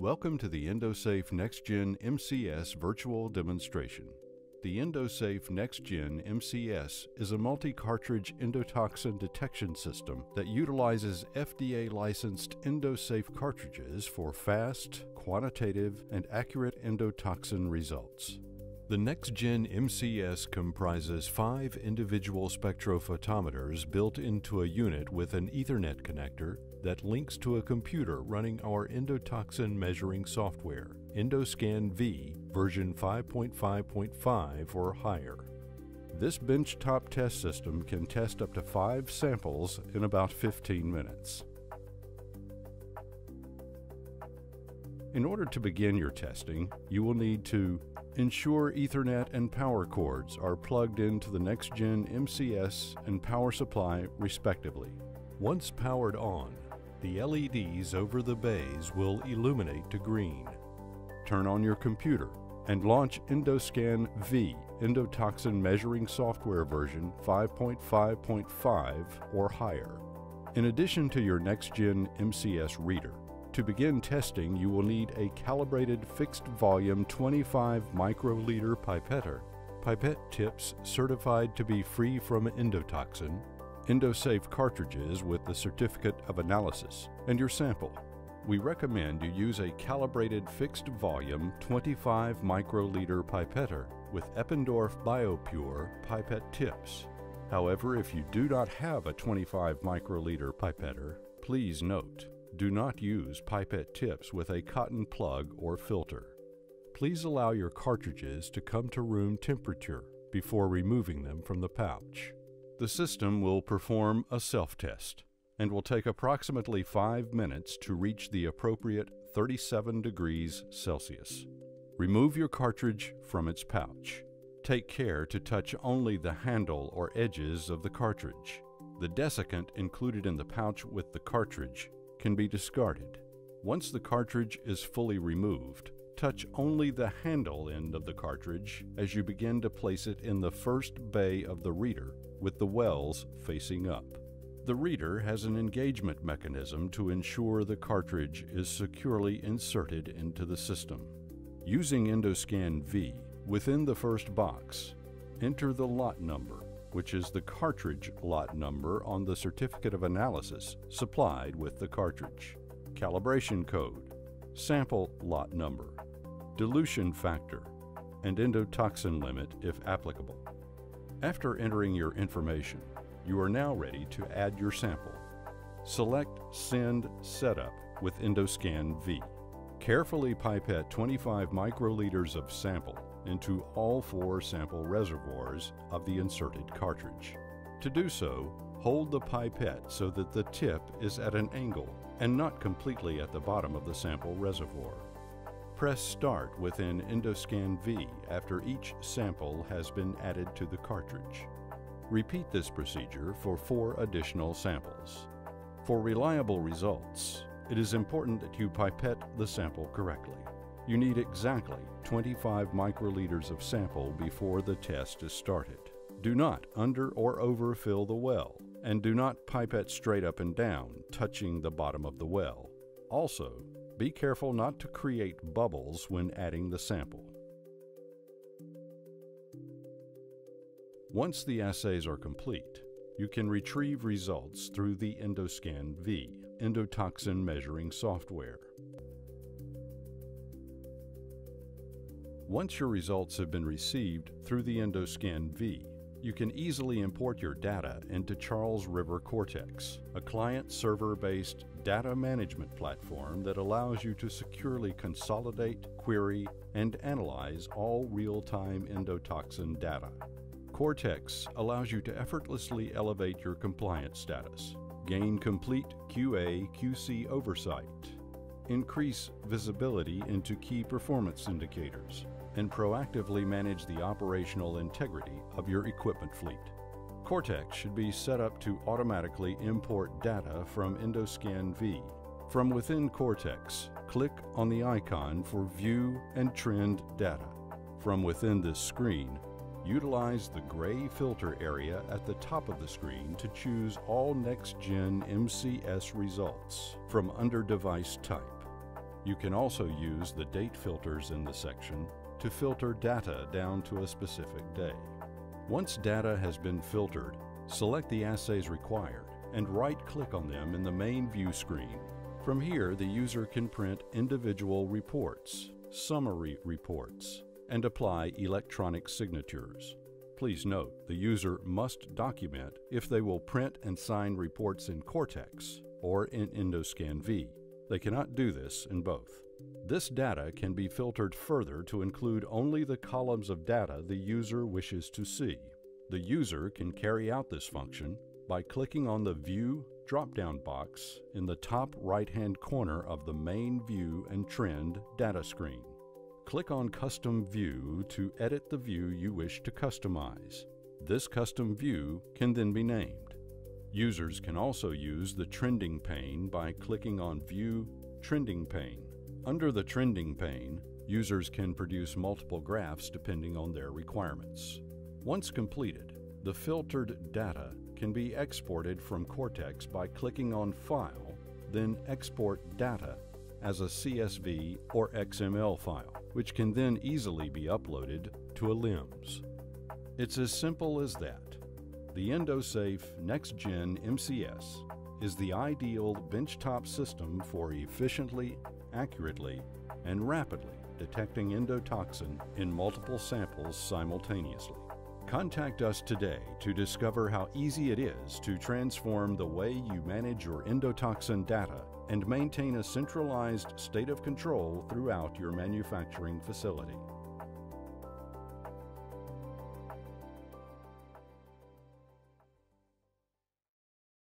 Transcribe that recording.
Welcome to the Endosafe nexgen-MCS virtual demonstration. The Endosafe nexgen-MCS is a multi-cartridge endotoxin detection system that utilizes FDA-licensed Endosafe cartridges for fast, quantitative, and accurate endotoxin results. The nexgen-MCS comprises 5 individual spectrophotometers built into a unit with an Ethernet connector that links to a computer running our endotoxin measuring software, EndoScan-V version 5.5.5 or higher. This benchtop test system can test up to 5 samples in about 15 minutes. In order to begin your testing, you will need to ensure Ethernet and power cords are plugged into the nexgen-MCS and power supply respectively. Once powered on, the LEDs over the bays will illuminate to green. Turn on your computer and launch EndoScan-V endotoxin measuring software version 5.5.5 or higher. In addition to your nexgen-MCS reader, to begin testing, you will need a calibrated fixed volume 25 microliter pipetter, pipette tips certified to be free from endotoxin, Endosafe cartridges with the certificate of analysis, and your sample. We recommend you use a calibrated fixed volume 25 microliter pipetter with Eppendorf BioPure pipette tips. However, if you do not have a 25 microliter pipetter, please note, do not use pipette tips with a cotton plug or filter. Please allow your cartridges to come to room temperature before removing them from the pouch. The system will perform a self-test and will take approximately 5 minutes to reach the appropriate 37 degrees Celsius. Remove your cartridge from its pouch. Take care to touch only the handle or edges of the cartridge. The desiccant included in the pouch with the cartridge can be discarded. Once the cartridge is fully removed, touch only the handle end of the cartridge as you begin to place it in the first bay of the reader with the wells facing up. The reader has an engagement mechanism to ensure the cartridge is securely inserted into the system. Using EndoScan-V, within the first box, enter the lot number, which is the cartridge lot number on the certificate of analysis supplied with the cartridge, calibration code, sample lot number, dilution factor, and endotoxin limit if applicable. After entering your information, you are now ready to add your sample. Select Send Setup with EndoScan-V. Carefully pipette 25 microliters of sample into all 4 sample reservoirs of the inserted cartridge. To do so, hold the pipette so that the tip is at an angle and not completely at the bottom of the sample reservoir. Press Start within EndoScan-V after each sample has been added to the cartridge. Repeat this procedure for 4 additional samples. For reliable results, it is important that you pipette the sample correctly. You need exactly 25 microliters of sample before the test is started. Do not under or overfill the well, and do not pipette straight up and down, touching the bottom of the well. Also, be careful not to create bubbles when adding the sample. Once the assays are complete, you can retrieve results through the EndoScan-V endotoxin measuring software. Once your results have been received through the EndoScan-V, you can easily import your data into Charles River Cortex, a client-server-based data management platform that allows you to securely consolidate, query, and analyze all real-time endotoxin data. Cortex allows you to effortlessly elevate your compliance status, gain complete QA/QC oversight, increase visibility into key performance indicators, and proactively manage the operational integrity of your equipment fleet. Cortex should be set up to automatically import data from EndoScan-V. From within Cortex, click on the icon for View and Trend Data. From within this screen, utilize the gray filter area at the top of the screen to choose all nexgen-MCS results from under device type. You can also use the date filters in the section to filter data down to a specific day. Once data has been filtered, select the assays required and right-click on them in the main view screen. From here, the user can print individual reports, summary reports, and apply electronic signatures. Please note, the user must document if they will print and sign reports in Cortex or in EndoScan-V. They cannot do this in both. This data can be filtered further to include only the columns of data the user wishes to see. The user can carry out this function by clicking on the View drop-down box in the top right-hand corner of the Main View and Trend data screen. Click on Custom View to edit the view you wish to customize. This custom view can then be named. Users can also use the Trending pane by clicking on View Trending pane. Under the Trending pane, users can produce multiple graphs depending on their requirements. Once completed, the filtered data can be exported from Cortex by clicking on File, then Export Data as a CSV or XML file, which can then easily be uploaded to a LIMS. It's as simple as that. The Endosafe nexgen-MCS is the ideal benchtop system for efficiently, accurately, and rapidly detecting endotoxin in multiple samples simultaneously. Contact us today to discover how easy it is to transform the way you manage your endotoxin data and maintain a centralized state of control throughout your manufacturing facility.